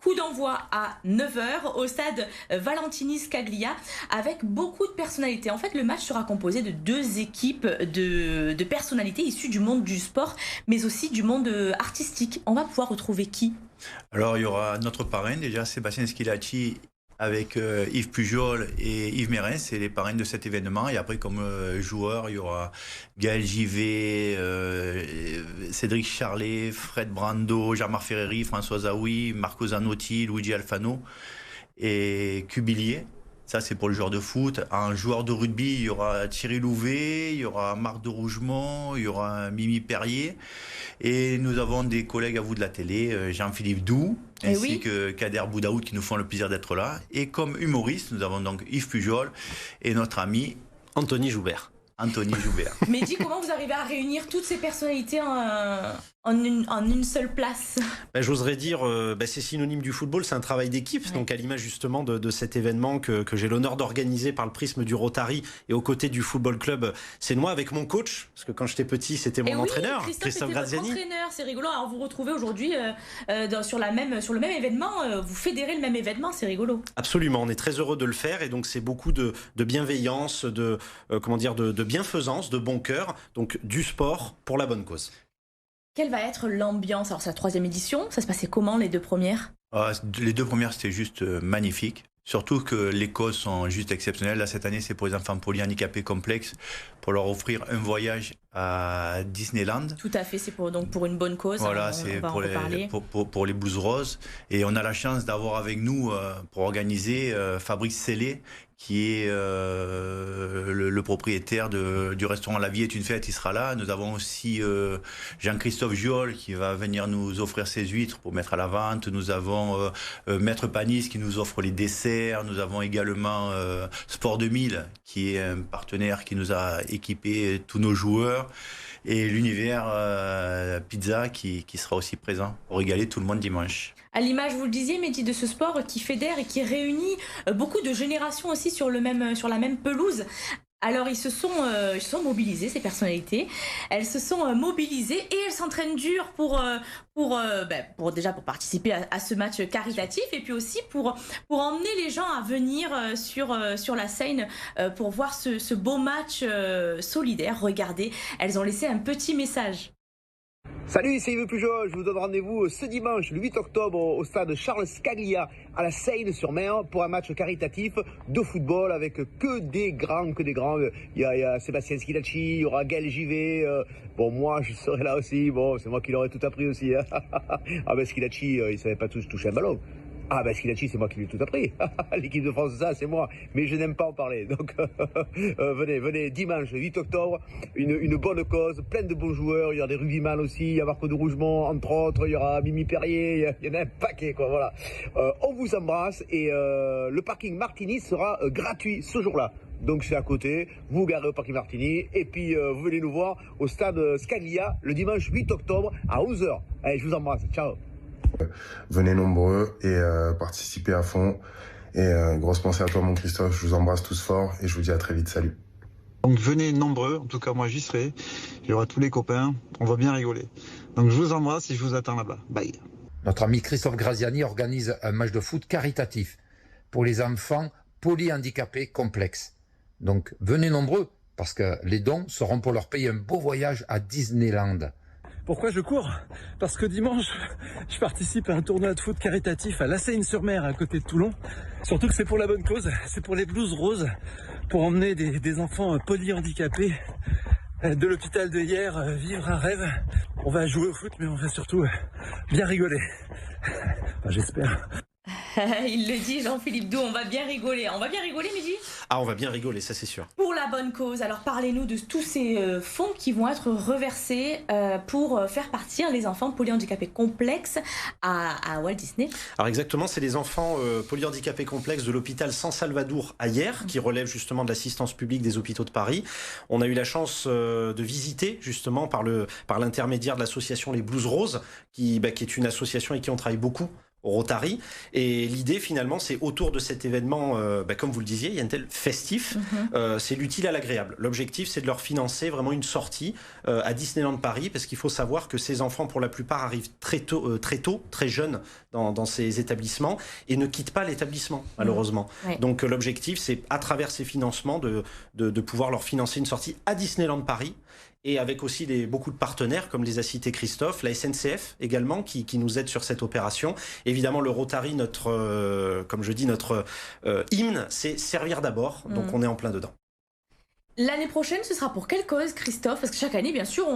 Coup d'envoi à 9 h au stade Valentini Scaglia avec beaucoup de personnalités. En fait, le match sera composé de deux équipes de personnalités issues du monde du sport, mais aussi du monde artistique. On va pouvoir retrouver qui? Alors, il y aura notre parrain, déjà, Sébastien Schilacci, avec Yves Pujol et Yves Mérens, c'est les parrains de cet événement. Et après, comme joueurs, il y aura Gaël Givet, Cédric Charlet, Fred Brando, Jean-Marc Ferreri, François Zawi, Marco Zanotti, Luigi Alfano et Cubillier. Ça, c'est pour le joueur de foot. En joueur de rugby, il y aura Thierry Louvet, il y aura Marc de Rougemont, il y aura Mimi Perrier. Et nous avons des collègues à vous de la télé, Jean-Philippe Doux, ainsi que Kader Boudaoud, qui nous font le plaisir d'être là. Et comme humoriste, nous avons donc Yves Pujol et notre ami Anthony Joubert. Mehdi, comment vous arrivez à réunir toutes ces personnalités en une seule place? J'oserais dire, c'est synonyme du football, c'est un travail d'équipe. Ouais. Donc à l'image justement de cet événement que j'ai l'honneur d'organiser par le prisme du Rotary et aux côtés du Football Club Sénois avec mon coach, parce que quand j'étais petit, c'était mon entraîneur, Christophe Graziani. C'est rigolo. Alors vous retrouvez aujourd'hui sur le même événement, vous fédérez le même événement, c'est rigolo. Absolument, on est très heureux de le faire et donc c'est beaucoup de bienveillance, de bienfaisance, de bon cœur, donc du sport pour la bonne cause. Quelle va être l'ambiance? Alors c'est la 3e édition, ça se passait comment les deux premières? Les deux premières c'était juste magnifique. Surtout que les causes sont juste exceptionnelles. Là, cette année, c'est pour les enfants polyhandicapés complexes, pour leur offrir un voyage à Disneyland. Tout à fait, c'est pour une bonne cause. Voilà, c'est pour les Blues Roses. Et on a la chance d'avoir avec nous, pour organiser, Fabrice Sellé, qui est le propriétaire du restaurant La Vie est une fête, il sera là. Nous avons aussi Jean-Christophe Giol qui va venir nous offrir ses huîtres pour mettre à la vente. Nous avons Maître Panis qui nous offre les desserts. Nous avons également Sport 2000 qui est un partenaire qui nous a équipé tous nos joueurs. Et l'univers pizza qui sera aussi présent pour régaler tout le monde dimanche. À l'image, vous le disiez, Mehdi, de ce sport qui fédère et qui réunit beaucoup de générations aussi sur la même pelouse. Alors ils se sont mobilisés, ces personnalités. Elles se sont mobilisées et elles s'entraînent dur pour participer à ce match caritatif et puis aussi pour emmener les gens à venir sur la scène pour voir ce beau match solidaire. Regardez, elles ont laissé un petit message. Salut, c'est Yves Pujol, je vous donne rendez-vous ce dimanche, le 8 octobre, au stade Charles Scaglia, à la Seine-sur-Mer, pour un match caritatif de football avec que des grands. Il y a Sébastien Schilacci, il y aura Gaël Givet, moi je serai là aussi, c'est moi qui l'aurais tout appris aussi. Schilacci, il savait pas toucher un ballon. Schilacci, c'est moi qui lui ai tout appris. L'équipe de France, ça, c'est moi. Mais je n'aime pas en parler. Donc, venez, dimanche, 8 octobre, une bonne cause, plein de bons joueurs. Il y aura des rugbyman aussi, il y a Marco de Rougemont, entre autres, il y aura Mimi Perrier, il y en a un paquet, quoi, voilà. On vous embrasse et le parking Martini sera gratuit ce jour-là. Donc c'est à côté, vous garez au parking Martini et puis vous venez nous voir au stade Scaglia le dimanche 8 octobre à 11 h. Allez, je vous embrasse. Ciao. Venez nombreux et participez à fond. Et grosse pensée à toi, mon Christophe. Je vous embrasse tous fort et je vous dis à très vite. Salut. Donc venez nombreux. En tout cas, moi, j'y serai. Il y aura tous les copains. On va bien rigoler. Donc je vous embrasse et je vous attends là-bas. Bye. Notre ami Christophe Graziani organise un match de foot caritatif pour les enfants polyhandicapés complexes. Donc venez nombreux parce que les dons seront pour leur payer un beau voyage à Disneyland. Pourquoi je cours? Parce que dimanche, je participe à un tournoi de foot caritatif à La Seine-sur-Mer, à côté de Toulon. Surtout que c'est pour la bonne cause, c'est pour les Blues Roses, pour emmener des enfants polyhandicapés de l'hôpital de Hyères vivre un rêve. On va jouer au foot, mais on va surtout bien rigoler. J'espère. Il le dit, Jean-Philippe Doux, on va bien rigoler. On va bien rigoler, Mehdi? On va bien rigoler, ça c'est sûr. Pour la bonne cause. Alors parlez-nous de tous ces fonds qui vont être reversés pour faire partir les enfants polyhandicapés complexes à Walt Disney. Alors exactement, c'est les enfants polyhandicapés complexes de l'hôpital San Salvador à Hyères, qui relèvent justement de l'assistance publique des hôpitaux de Paris. On a eu la chance de visiter justement par l'intermédiaire de l'association Les Blues Roses, qui est une association avec qui on travaille beaucoup au Rotary. Et l'idée, finalement, c'est autour de cet événement, comme vous le disiez, Yantel, festif, c'est l'utile à l'agréable. L'objectif, c'est de leur financer vraiment une sortie à Disneyland Paris, parce qu'il faut savoir que ces enfants, pour la plupart, arrivent très tôt, très jeunes dans ces établissements et ne quittent pas l'établissement, malheureusement. Ouais. Donc l'objectif, c'est à travers ces financements de pouvoir leur financer une sortie à Disneyland Paris, et avec aussi beaucoup de partenaires, comme les a cités Christophe, la SNCF également, qui nous aide sur cette opération. Évidemment, le Rotary, comme je dis, notre hymne, c'est servir d'abord, donc on est en plein dedans. L'année prochaine, ce sera pour quelle cause, Christophe? Parce que chaque année, bien sûr,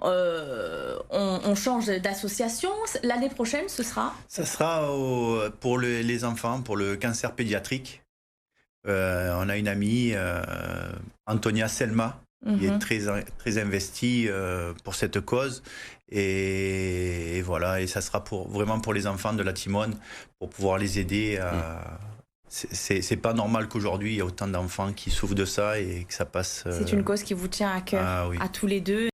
on change d'association. L'année prochaine, ce sera? Ça sera pour les enfants, pour le cancer pédiatrique. On a une amie, Antonia Selma, qui est très investie pour cette cause. Et voilà, et ça sera vraiment pour les enfants de la Timone, pour pouvoir les aider à... C'est pas normal qu'aujourd'hui il y a autant d'enfants qui souffrent de ça et que ça passe. C'est une cause qui vous tient à cœur, à tous les deux.